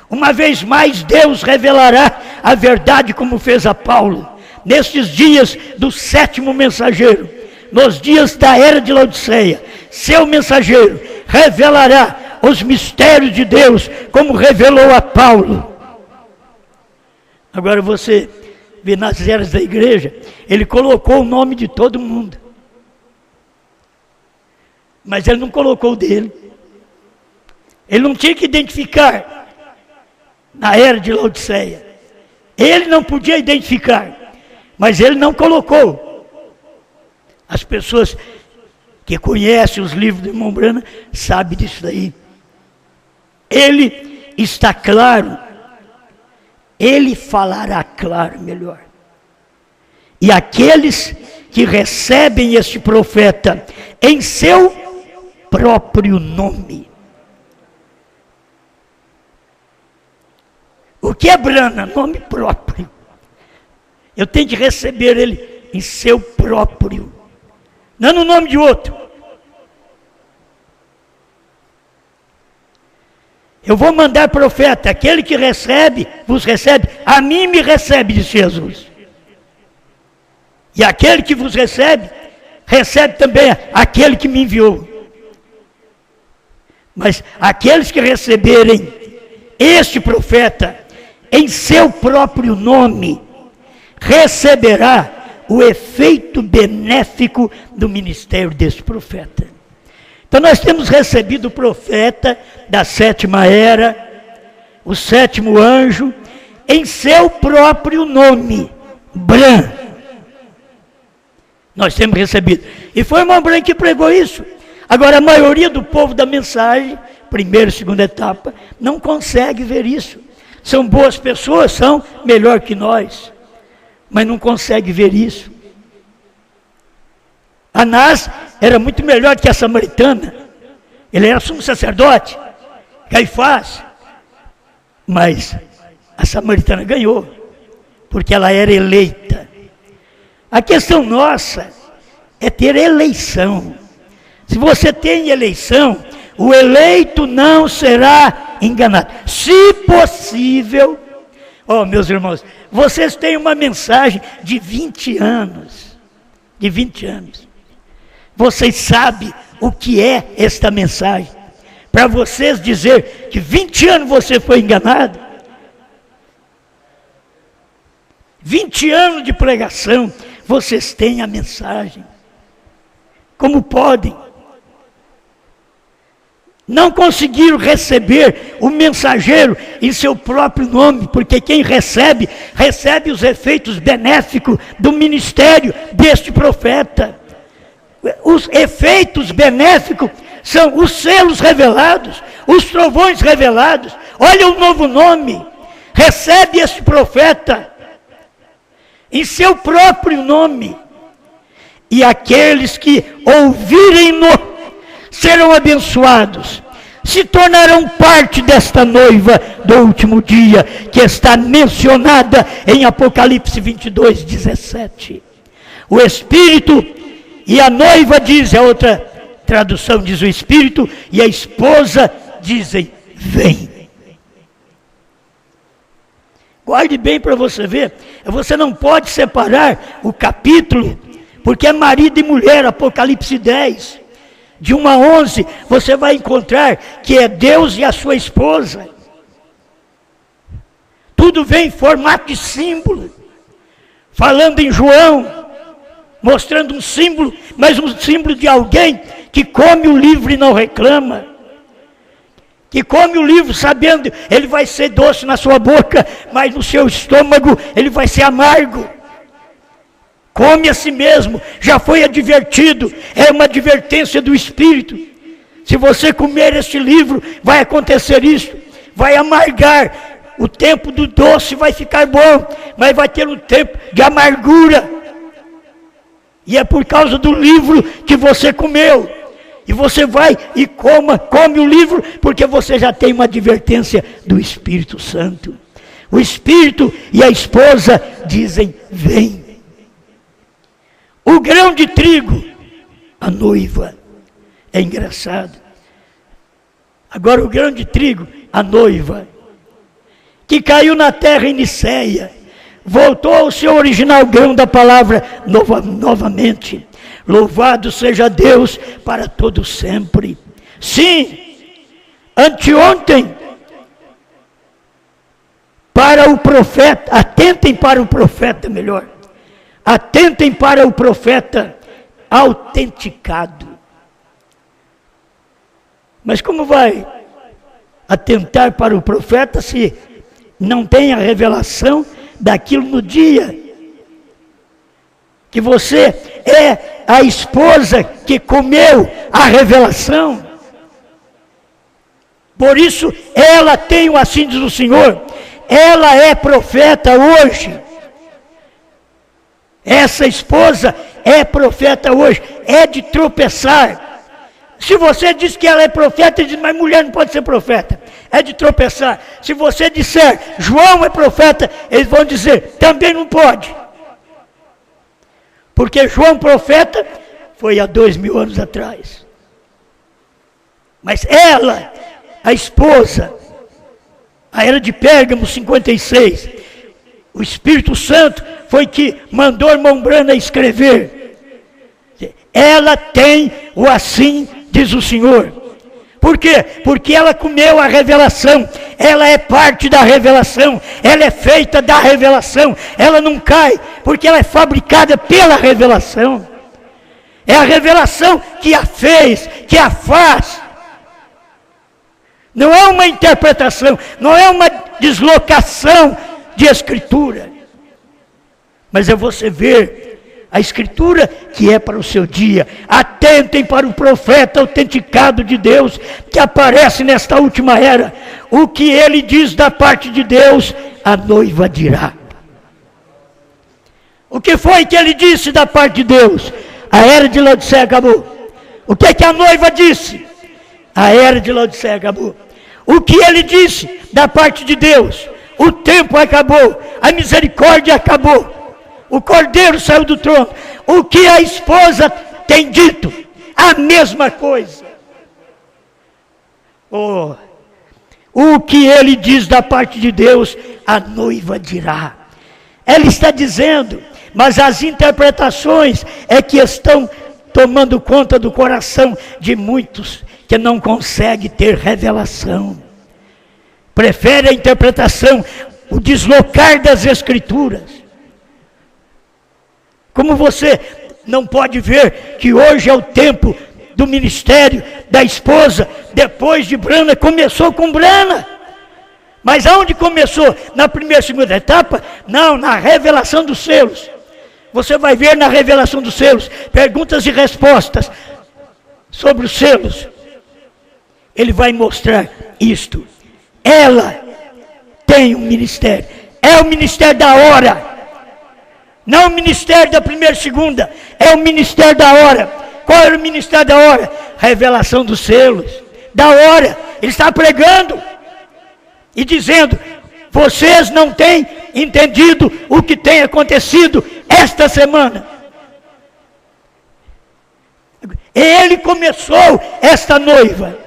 Speaker 1: Uma vez mais Deus revelará a verdade como fez a Paulo. Nestes dias do sétimo mensageiro, nos dias da era de Laodiceia, seu mensageiro revelará os mistérios de Deus, como revelou a Paulo. Agora você vê nas eras da igreja, ele colocou o nome de todo mundo. Mas ele não colocou o dele. Ele não tinha que identificar na era de Laodiceia. Ele não podia identificar, mas ele não colocou. As pessoas que conhecem os livros do irmão Branham sabem disso daí. Ele está claro, ele falará claro melhor. E aqueles que recebem este profeta em seu próprio nome. O que é Branham? Nome próprio. Eu tenho que receber ele em seu próprio, não no nome de outro. Eu vou mandar profeta, aquele que recebe, vos recebe, a mim me recebe, disse Jesus. E aquele que vos recebe, recebe também aquele que me enviou. Mas aqueles que receberem este profeta em seu próprio nome, receberá o efeito benéfico do ministério desse profeta. Então nós temos recebido o profeta da sétima era, o sétimo anjo, em seu próprio nome, Branham. Nós temos recebido. E foi o irmão Branham que pregou isso. Agora a maioria do povo da mensagem primeira e segunda etapa, não consegue ver isso. São boas pessoas, são melhor que nós, mas não consegue ver isso. Anás era muito melhor que a samaritana. Ele era sumo sacerdote, Caifás. Mas a samaritana ganhou, porque ela era eleita. A questão nossa é ter eleição. Se você tem eleição, o eleito não será enganado. Se possível, meus irmãos, vocês têm uma mensagem de 20 anos. De 20 anos. Vocês sabem o que é esta mensagem. Para vocês dizer que 20 anos você foi enganado. 20 anos de pregação, vocês têm a mensagem. Como podem? Não conseguiram receber o mensageiro em seu próprio nome, porque quem recebe, recebe os efeitos benéficos do ministério deste profeta. Os efeitos benéficos são os selos revelados, os trovões revelados. Olha o novo nome. Recebe este profeta em seu próprio nome. E aqueles que ouvirem-no serão abençoados. Se tornarão parte desta noiva do último dia, que está mencionada em Apocalipse 22, 17. O Espírito e a noiva diz, a outra tradução diz o Espírito, e a esposa dizem, vem. Guarde bem para você ver, você não pode separar o capítulo, porque é marido e mulher, Apocalipse 10. De 1 a 11, você vai encontrar que é Deus e a sua esposa. Tudo vem em formato de símbolo. Falando em João, mostrando um símbolo, mas um símbolo de alguém que come o livro e não reclama. Que come o livro sabendo, ele vai ser doce na sua boca, mas no seu estômago ele vai ser amargo. Come a si mesmo, já foi advertido, é uma advertência do Espírito. Se você comer este livro, vai acontecer isso, vai amargar. O tempo do doce vai ficar bom, mas vai ter um tempo de amargura. E é por causa do livro que você comeu. E você vai e come o livro, porque você já tem uma advertência do Espírito Santo. O Espírito e a esposa dizem, vem. O grão de trigo, a noiva. É engraçado. Agora o grão de trigo, a noiva, que caiu na terra em Niceia, voltou ao seu original grão da palavra novamente. Louvado seja Deus para todo sempre. Sim, anteontem, para o profeta, atentem para o profeta melhor. Atentem para o profeta autenticado. Mas como vai atentar para o profeta se não tem a revelação daquilo no dia? Que você é a esposa que comeu a revelação. Por isso, ela tem, assim diz o Senhor, ela é profeta hoje. Essa esposa é profeta hoje, é de tropeçar. Se você diz que ela é profeta, ele diz, mas mulher não pode ser profeta. É de tropeçar. Se você disser, João é profeta, eles vão dizer, também não pode. Porque João profeta foi há 2000 anos atrás. Mas ela, a esposa, a era de Pérgamo 56, o Espírito Santo foi que mandou o irmão Brana escrever. Ela tem o assim diz o Senhor. Por quê? Porque ela comeu a revelação, ela é parte da revelação, ela é feita da revelação, ela não cai, porque ela é fabricada pela revelação. É a revelação que a fez, que a faz. Não é uma interpretação, não é uma deslocação de escritura. Mas é você ver A Escritura que é para o seu dia. Atentem para o profeta autenticado de Deus, que aparece nesta última era. O que ele diz da parte de Deus, a noiva dirá. O que foi que ele disse da parte de Deus? A era de Laodiceia acabou. O que é que a noiva disse? A era de Laodiceia acabou. O que ele disse da parte de Deus? O tempo acabou, a misericórdia acabou. O cordeiro saiu do trono. O que a esposa tem dito? A mesma coisa. Oh, o que ele diz da parte de Deus, a noiva dirá. Ela está dizendo, mas as interpretações é que estão tomando conta do coração de muitos que não conseguem ter revelação. Prefere a interpretação, o deslocar das Escrituras. Como você não pode ver que hoje é o tempo do ministério da esposa, depois de Brana, começou com Brana. Mas aonde começou? Na primeira e segunda etapa? Não, na revelação dos selos. Você vai ver na revelação dos selos, perguntas e respostas sobre os selos. Ele vai mostrar isto. Ela tem um ministério. É o ministério da hora. Não o ministério da primeira e segunda, é o ministério da hora. Qual era o ministério da hora? Revelação dos selos. Da hora. Ele está pregando e dizendo, vocês não têm entendido o que tem acontecido esta semana. Ele começou esta noiva.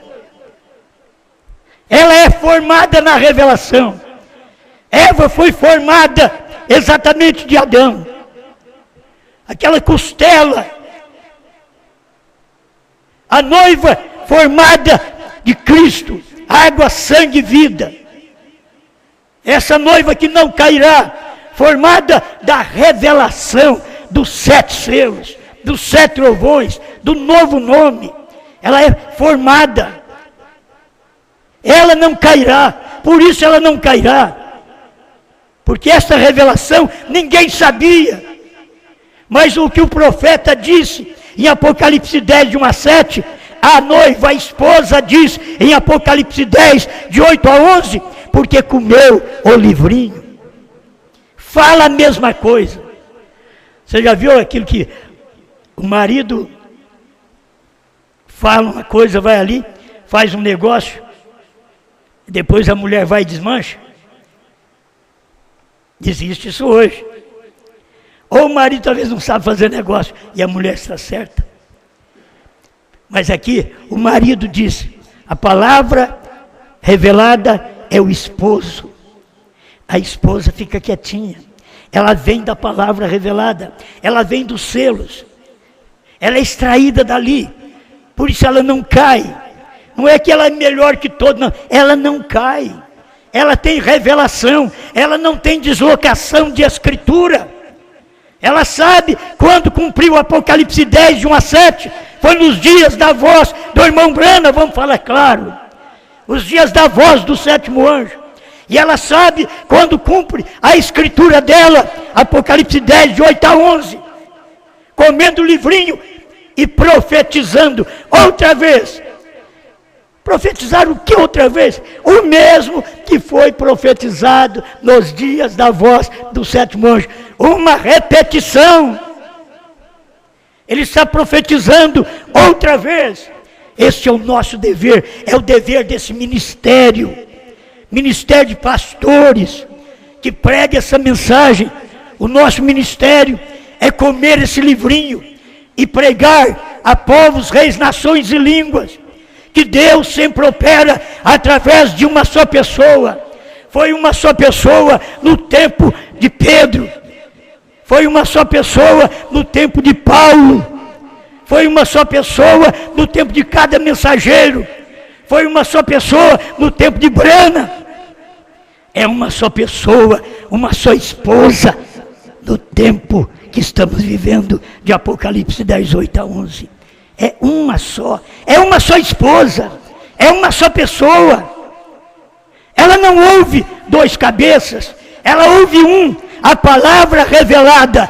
Speaker 1: Ela é formada na revelação. Eva foi formada exatamente de Adão. Aquela costela. A noiva formada de Cristo. Água, sangue e vida. Essa noiva que não cairá. Formada da revelação dos 7 selos. Dos 7 trovões. Do novo nome. Ela é formada. Ela não cairá. Por isso ela não cairá. Porque essa revelação ninguém sabia. Mas o que o profeta disse em Apocalipse 10, de 1 a 7, a noiva, a esposa diz em Apocalipse 10, de 8 a 11, porque comeu o livrinho. Fala a mesma coisa. Você já viu aquilo que o marido fala uma coisa, vai ali, faz um negócio, depois a mulher vai e desmancha? Existe isso hoje. Ou o marido talvez não sabe fazer negócio e a mulher está certa. Mas aqui o marido disse, a palavra revelada é o esposo. A esposa fica quietinha. Ela vem da palavra revelada. Ela vem dos selos. Ela é extraída dali. Por isso ela não cai. Não é que ela é melhor que todos, não. Ela não cai. Ela tem revelação. Ela não tem deslocação de escritura. Ela sabe quando cumpriu o Apocalipse 10, de 1 a 7. Foi nos dias da voz do irmão Brana, vamos falar claro. Os dias da voz do 7º anjo. E ela sabe quando cumpre a escritura dela, Apocalipse 10, de 8 a 11. Comendo o livrinho e profetizando outra vez. Profetizar o que outra vez? O mesmo que foi profetizado nos dias da voz do 7º anjo. Uma repetição. Ele está profetizando outra vez. Este é o nosso dever, é o dever desse ministério. Ministério de pastores, que prega essa mensagem. O nosso ministério é comer esse livrinho e pregar a povos, reis, nações e línguas. Que Deus sempre opera através de uma só pessoa. Foi uma só pessoa no tempo de Pedro. Foi uma só pessoa no tempo de Paulo. Foi uma só pessoa no tempo de cada mensageiro. Foi uma só pessoa no tempo de Brana. É uma só pessoa, uma só esposa no tempo que estamos vivendo de Apocalipse 10, 8 a 11. É uma só esposa, é uma só pessoa. Ela não ouve 2 cabeças, ela ouve um. A palavra revelada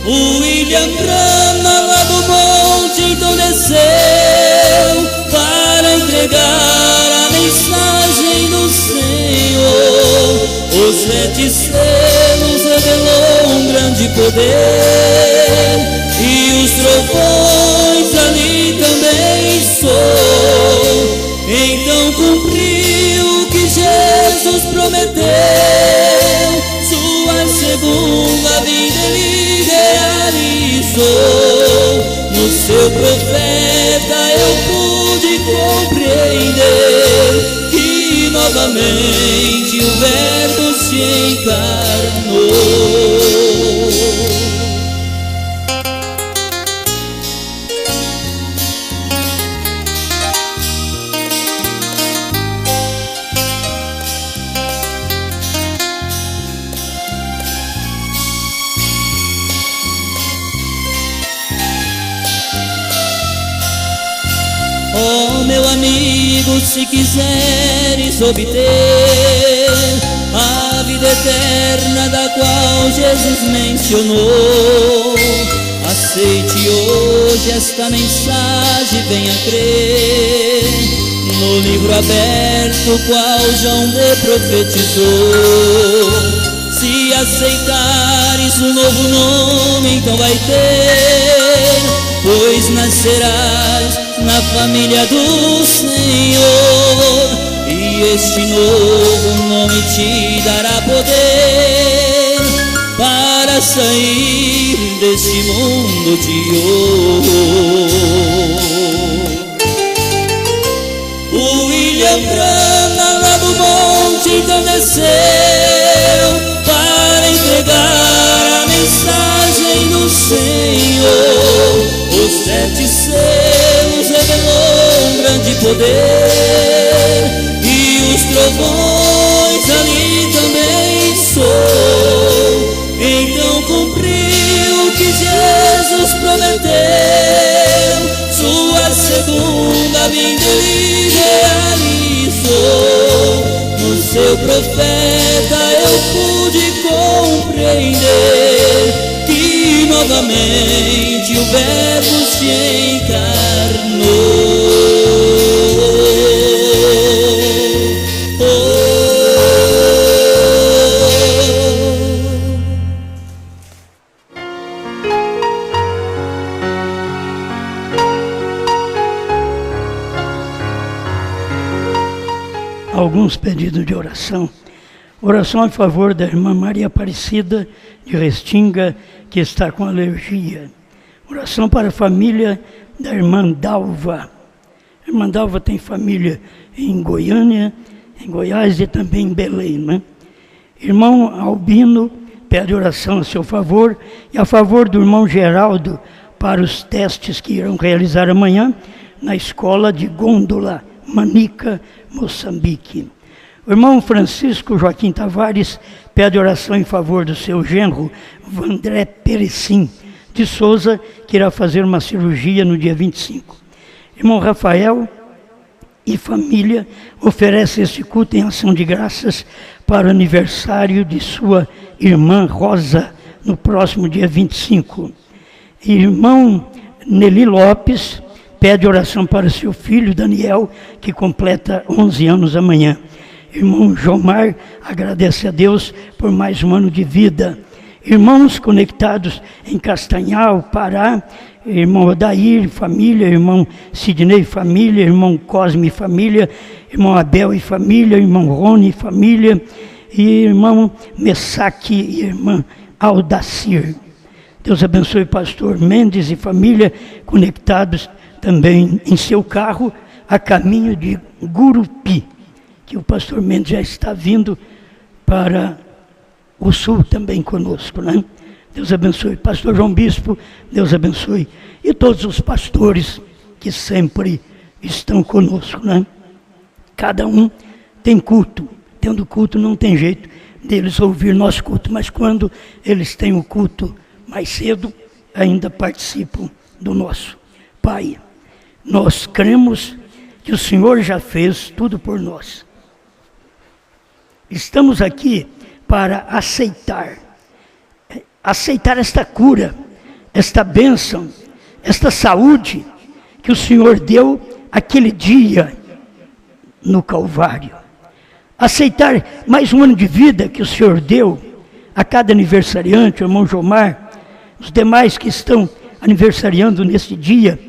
Speaker 2: O William Branham lá do monte então desceu para entregar a mensagem do Senhor. Os 7 selos revelou um grande poder, e os trovões ali também soou. Então cumpriu o que Jesus prometeu, sua segunda vinda ele realizou. No seu profeta eu pude compreender que novamente o Verbo se encarnou. Oh, meu amigo, se quiseres obter a vida eterna da qual Jesus mencionou, aceite hoje esta mensagem, venha crer no livro aberto qual João lhe profetizou. Se aceitares o novo nome, então vai ter, pois nascerás na família do Senhor, e este novo nome te dará poder para sair desse mundo de horror. O William Branham lá do monte então desceu para entregar a mensagem do Senhor. Os 7 selos revelou um grande poder, e os trovões ali também soou. Então cumpriu o que Jesus prometeu, sua segunda vinda ele realizou. No seu profeta eu pude compreender que novamente o Verbo se encarnou.
Speaker 1: Alguns pedidos de oração. Oração a favor da irmã Maria Aparecida de Restinga, que está com alergia. Oração para a família da irmã Dalva. A irmã Dalva tem família em Goiânia, em Goiás e também em Belém, né? Irmão Albino pede oração a seu favor e a favor do irmão Geraldo para os testes que irão realizar amanhã na escola de Gôndola, Manica, Moçambique. O irmão Francisco Joaquim Tavares pede oração em favor do seu genro, Vandré Perecim de Souza, que irá fazer uma cirurgia no dia 25. Irmão Rafael e família oferece este culto em ação de graças para o aniversário de sua irmã Rosa, no próximo dia 25. Irmão Nelly Lopes pede oração para seu filho Daniel, que completa 11 anos amanhã. Irmão Jomar agradece a Deus por mais um ano de vida. Irmãos conectados em Castanhal, Pará, irmão Odair, família, irmão Sidney, família, irmão Cosme, família, irmão Abel e família, irmão Rony, família, e irmão Messaque e irmã Aldacir. Deus abençoe o pastor Mendes e família, conectados também em seu carro, a caminho de Gurupi, que o pastor Mendes já está vindo para o sul também conosco, né? Deus abençoe. Pastor João Bispo, Deus abençoe. E todos os pastores que sempre estão conosco, né? Cada um tem culto. Tendo culto não tem jeito deles ouvir nosso culto, mas quando eles têm o culto mais cedo, ainda participam do nosso. Pai, nós cremos que o Senhor já fez tudo por nós. Estamos aqui para aceitar esta cura esta bênção, esta saúde que o Senhor deu aquele dia no Calvário. Aceitar mais um ano de vida que o Senhor deu a cada aniversariante, o irmão Jomar, os demais que estão aniversariando nesse dia,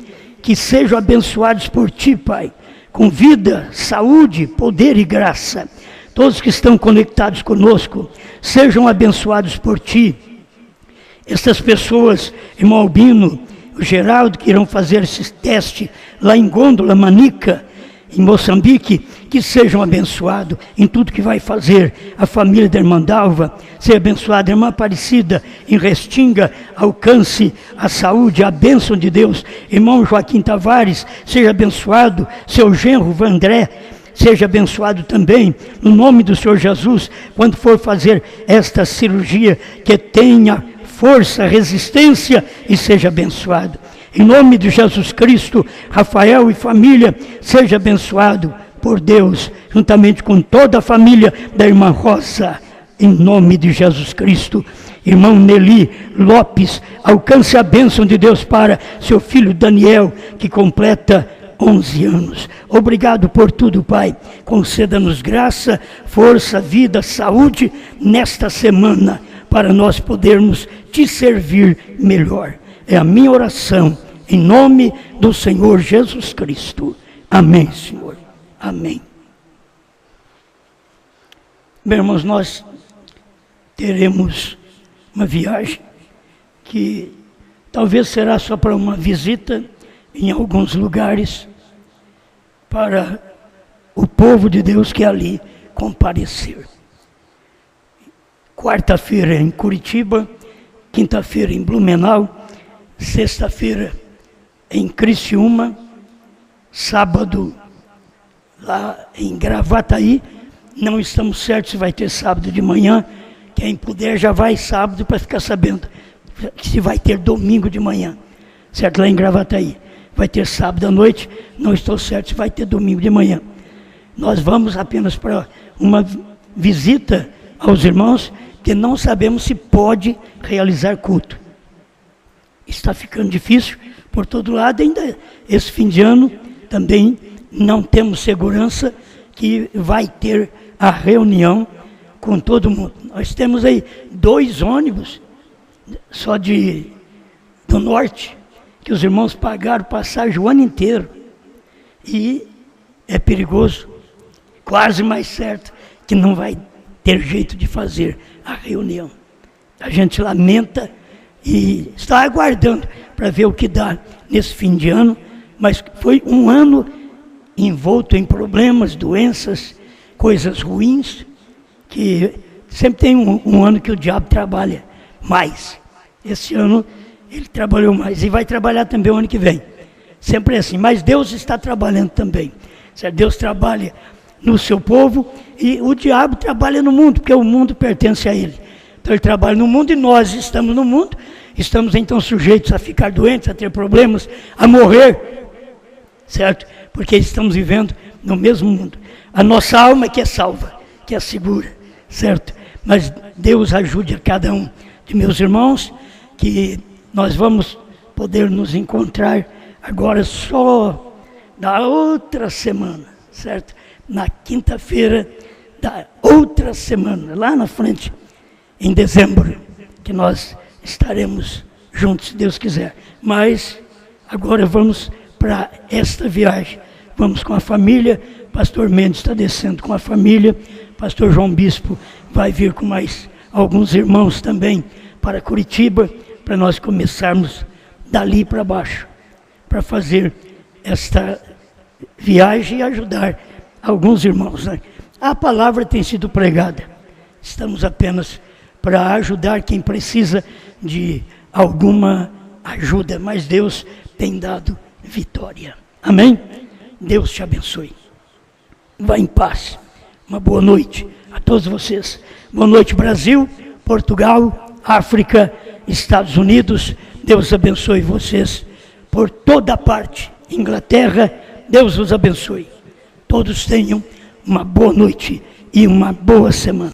Speaker 1: que sejam abençoados por Ti, Pai, com vida, saúde, poder e graça. Todos que estão conectados conosco, sejam abençoados por Ti. Essas pessoas, irmão Albino, o Geraldo, que irão fazer esse teste lá em Gôndola, Manica, em Moçambique, que sejam abençoados em tudo que vai fazer. A família da irmã Dalva, seja abençoada. A irmã Aparecida, em Restinga, alcance a saúde, a bênção de Deus. Irmão Joaquim Tavares, seja abençoado. Seu genro, Vandré, seja abençoado também, no nome do Senhor Jesus, quando for fazer esta cirurgia, que tenha força, resistência e seja abençoado. Em nome de Jesus Cristo, Rafael e família, seja abençoado por Deus, juntamente com toda a família da irmã Rosa, em nome de Jesus Cristo. Irmão Nelly Lopes, alcance a bênção de Deus para seu filho Daniel, que completa 11 anos. Obrigado por tudo, Pai. Conceda-nos graça, força, vida, saúde nesta semana, para nós podermos Te servir melhor. É a minha oração, em nome do Senhor Jesus Cristo. Amém, Senhor. Amém. Meus irmãos, nós teremos uma viagem que talvez será só para uma visita em alguns lugares, para o povo de Deus que ali comparecer. Quarta-feira em Curitiba, quinta-feira em Blumenau, sexta-feira em Criciúma, sábado lá em Gravataí. Não estamos certos se vai ter sábado de manhã. Quem puder já vai sábado para ficar sabendo se vai ter domingo de manhã, certo? Lá em Gravataí vai ter sábado à noite, não estou certo se vai ter domingo de manhã. Nós vamos apenas para uma visita aos irmãos, que não sabemos se pode realizar culto. Está ficando difícil por todo lado, ainda esse fim de ano também não temos segurança que vai ter a reunião com todo mundo. Nós temos aí 2 ônibus só do norte, que os irmãos pagaram passagem o ano inteiro, e é perigoso, quase mais certo que não vai ter jeito de fazer a reunião. A gente lamenta e está aguardando para ver o que dá nesse fim de ano, mas foi um ano envolto em problemas, doenças, coisas ruins, que sempre tem um ano que o diabo trabalha mais. Esse ano ele trabalhou mais e vai trabalhar também o ano que vem. Sempre é assim, mas Deus está trabalhando também. Deus trabalha no seu povo e o diabo trabalha no mundo, porque o mundo pertence a ele. Então ele trabalha no mundo e nós estamos no mundo, estamos então sujeitos a ficar doentes, a ter problemas, a morrer, certo? Porque estamos vivendo no mesmo mundo. A nossa alma que é salva, que é segura, certo? Mas Deus ajude a cada um de meus irmãos, que nós vamos poder nos encontrar agora só na outra semana, certo? Na quinta-feira da outra semana, lá na frente, em dezembro, que nós estaremos juntos, se Deus quiser. Mas agora vamos para esta viagem. Vamos com a família. Pastor Mendes está descendo com a família. Pastor João Bispo vai vir com mais alguns irmãos também para Curitiba, para nós começarmos dali para baixo, para fazer esta viagem e ajudar alguns irmãos, né? A palavra tem sido pregada. Estamos apenas para ajudar quem precisa de alguma ajuda, mas Deus tem dado vitória. Amém? Deus te abençoe. Vá em paz. Uma boa noite a todos vocês. Boa noite, Brasil, Portugal, África, Estados Unidos. Deus abençoe vocês por toda parte. Inglaterra, Deus os abençoe. Todos tenham uma boa noite e uma boa semana.